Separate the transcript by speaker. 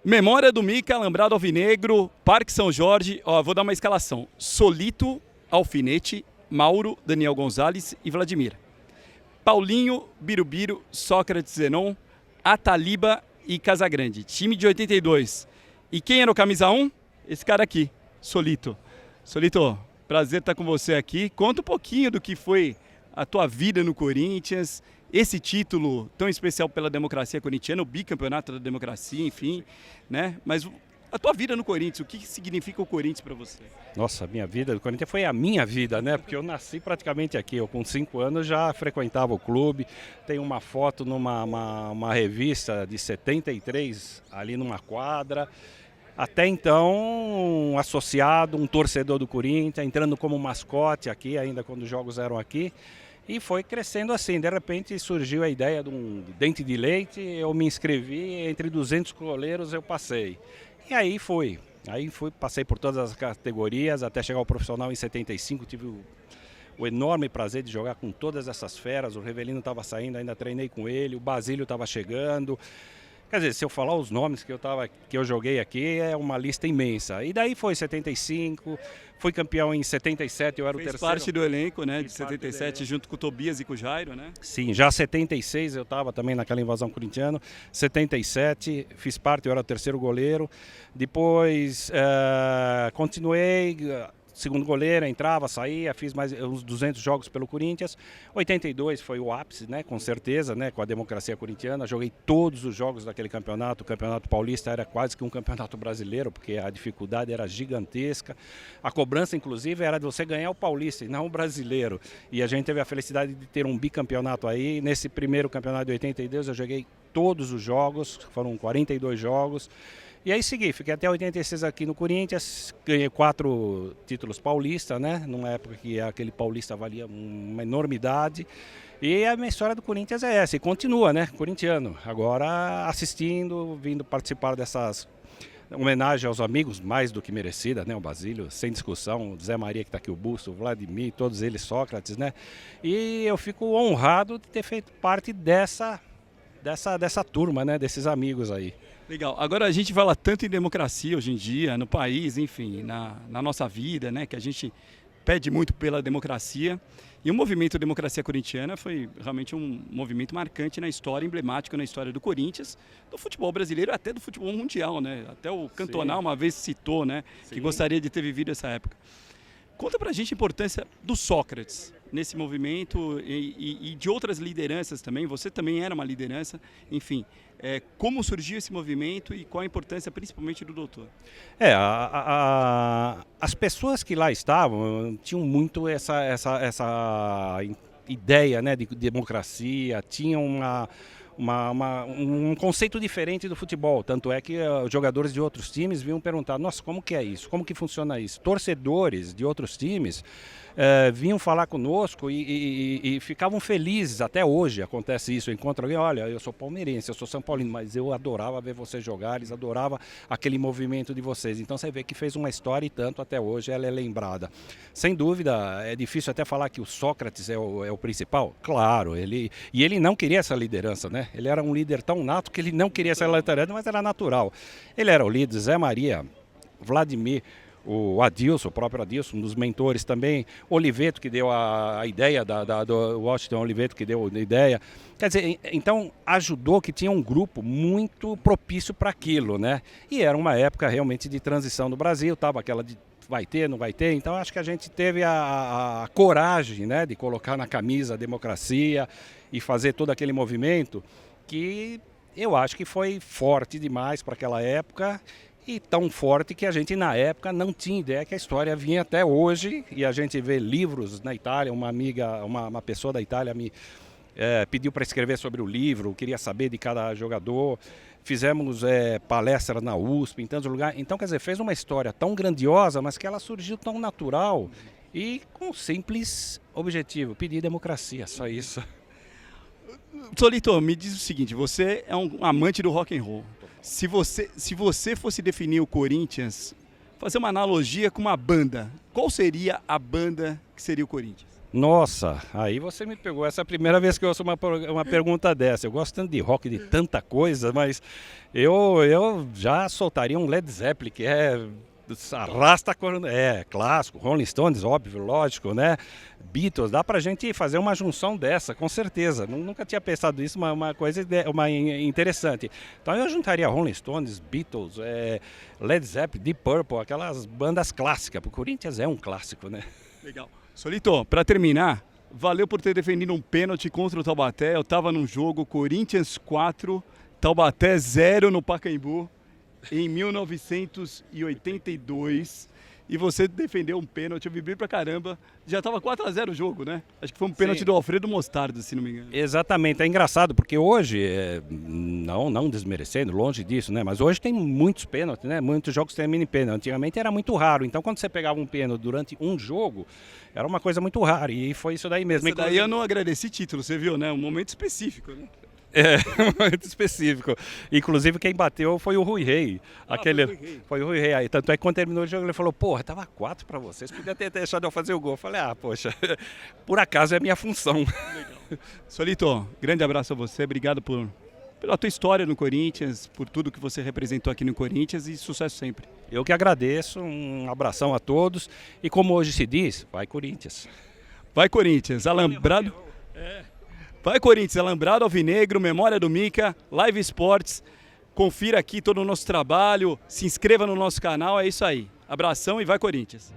Speaker 1: Memória do Mica, Alambrado Alvinegro, Parque São Jorge. Ó, vou dar uma escalação. Solito, Alfinete, Mauro, Daniel Gonzalez e Vladimir. Paulinho, Birubiru, Sócrates, Zenon, Ataliba e Casagrande. Time de 82. E quem era o camisa 1? Esse cara aqui, Solito. Solito, prazer estar com você aqui. Conta um pouquinho do que foi a tua vida no Corinthians, esse título tão especial pela democracia corintiana, o bicampeonato da democracia, enfim, né? Mas a tua vida no Corinthians, o que significa o Corinthians para você?
Speaker 2: Nossa, a minha vida do Corinthians foi a minha vida, né? Porque eu nasci praticamente aqui. Eu com 5 anos já frequentava o clube. Tem uma foto numa uma revista de 73, ali numa quadra. Até então, um associado, um torcedor do Corinthians, entrando como mascote aqui, ainda quando os jogos eram aqui. E foi crescendo assim. De repente surgiu a ideia de um dente de leite, eu me inscrevi, entre 200 goleiros eu passei. E aí fui. Passei por todas as categorias, até chegar ao profissional em 75, tive o enorme prazer de jogar com todas essas feras. O Rivelino estava saindo, ainda treinei com ele, o Basílio estava chegando. Quer dizer, se eu falar os nomes que eu joguei aqui, é uma lista imensa. E daí foi 75, fui campeão em 77, eu era o terceiro.
Speaker 1: Fez parte do elenco, né, de 77, junto com o Tobias e com o Jairo, né?
Speaker 2: Sim, já 76 eu estava também naquela invasão corintiana. 77, fiz parte, eu era o terceiro goleiro. Depois continuei, segundo goleiro, entrava, saía, fiz mais uns 200 jogos pelo Corinthians. 82 foi o ápice, né, com certeza, né, com a democracia corintiana. Joguei todos os jogos daquele campeonato. O Campeonato Paulista era quase que um campeonato brasileiro, porque a dificuldade era gigantesca. A cobrança, inclusive, era de você ganhar o Paulista e não o brasileiro. E a gente teve a felicidade de ter um bicampeonato aí. Nesse primeiro campeonato de 82 eu joguei todos os jogos, foram 42 jogos. E aí segui, fiquei até 86 aqui no Corinthians, ganhei 4 títulos paulistas, né? Numa época que aquele paulista valia uma enormidade. E a minha história do Corinthians é essa, e continua, né? Corintiano. Agora assistindo, vindo participar dessas homenagens aos amigos, mais do que merecida, né? O Basílio, sem discussão, o Zé Maria que está aqui, o Busto, o Vladimir, todos eles, Sócrates, né? E eu fico honrado de ter feito parte dessa turma, né? Desses amigos aí.
Speaker 1: Legal. Agora a gente fala tanto em democracia hoje em dia, no país, enfim, na nossa vida, né? Que a gente pede muito pela democracia. E o movimento Democracia Corintiana foi realmente um movimento marcante na história, emblemático na história do Corinthians, do futebol brasileiro, até do futebol mundial, né? Até o Cantona uma vez citou, né? Sim. Que gostaria de ter vivido essa época. Conta pra gente a importância do Sócrates nesse movimento e de outras lideranças também. Você também era uma liderança, enfim. Como surgiu esse movimento e qual a importância principalmente do doutor?
Speaker 2: As pessoas que lá estavam tinham muito essa ideia, né, de democracia, tinham um conceito diferente do futebol. Tanto é que os jogadores de outros times vinham perguntar: nossa, como que é isso? Como que funciona isso? Torcedores de outros times vinham falar conosco e ficavam felizes. Até hoje acontece isso. Eu encontro alguém: olha, eu sou palmeirense, eu sou São Paulino, mas eu adorava ver vocês jogar, eles adoravam aquele movimento de vocês. Então você vê que fez uma história e tanto até hoje ela é lembrada. Sem dúvida, é difícil até falar que o Sócrates é o principal. Claro, ele não queria essa liderança, né? Ele era um líder tão nato que ele não queria essa liderança, mas era natural. Ele era o líder, Zé Maria, Vladimir, o Adilson, o próprio Adilson, um dos mentores também, Oliveto, que deu a ideia do Washington, Oliveto, que deu a ideia. Quer dizer, então ajudou, que tinha um grupo muito propício para aquilo, né? E era uma época realmente de transição do Brasil, estava aquela de vai ter, não vai ter. Então acho que a gente teve a coragem, né, de colocar na camisa a democracia e fazer todo aquele movimento que eu acho que foi forte demais para aquela época. E tão forte que a gente, na época, não tinha ideia que a história vinha até hoje. E a gente vê livros na Itália, uma pessoa da Itália me pediu para escrever sobre o livro, queria saber de cada jogador. Fizemos palestras na USP, em tantos lugares. Então, quer dizer, fez uma história tão grandiosa, mas que ela surgiu tão natural e com um simples objetivo: pedir democracia, só isso.
Speaker 1: Solito, me diz o seguinte: você é um amante do rock and roll. Se você fosse definir o Corinthians, fazer uma analogia com uma banda, qual seria a banda que seria o Corinthians?
Speaker 2: Nossa, aí você me pegou. Essa é a primeira vez que eu ouço uma pergunta dessa. Eu gosto tanto de rock, de tanta coisa, mas eu já soltaria um Led Zeppelin, que arrasta, clássico, Rolling Stones, óbvio, lógico, né? Beatles, dá pra gente fazer uma junção dessa, com certeza. Nunca tinha pensado nisso, uma coisa interessante. Então eu juntaria Rolling Stones, Beatles, Led Zeppelin, Deep Purple, aquelas bandas clássicas. O Corinthians é um clássico, né?
Speaker 1: Legal. Solito, para terminar, valeu por ter defendido um pênalti contra o Taubaté. Eu estava num jogo Corinthians 4, Taubaté 0 no Pacaembu em 1982 e você defendeu um pênalti. Eu vibrei pra caramba. Já estava 4-0 o jogo, né? Acho que foi um pênalti
Speaker 2: Sim.
Speaker 1: do Alfredo Mostarda, se não me engano.
Speaker 2: Exatamente, é engraçado, porque hoje, não desmerecendo, longe disso, né? Mas hoje tem muitos pênaltis, né? Muitos jogos têm mini pênalti. Antigamente era muito raro, então quando você pegava um pênalti durante um jogo, era uma coisa muito rara, e foi isso daí mesmo.
Speaker 1: Isso daí eu não agradeci título, você viu, né? Um momento específico, né?
Speaker 2: Muito específico. Inclusive quem bateu foi o Rui Rei. Foi o Rui Rei. Aí, tanto é que quando terminou o jogo ele falou, porra, tava 4 para vocês, podia ter deixado eu fazer o gol. Eu falei, poxa, por acaso é minha função.
Speaker 1: Legal. Solito, grande abraço a você, obrigado pela tua história no Corinthians, por tudo que você representou aqui no Corinthians e sucesso sempre.
Speaker 2: Eu que agradeço, um abração a todos e como hoje se diz, vai Corinthians.
Speaker 1: Vai Corinthians, alambrado. Vai Corinthians, alambrado alvinegro, memória do Mica, Live Sports. Confira aqui todo o nosso trabalho, se inscreva no nosso canal, é isso aí. Abração e vai Corinthians.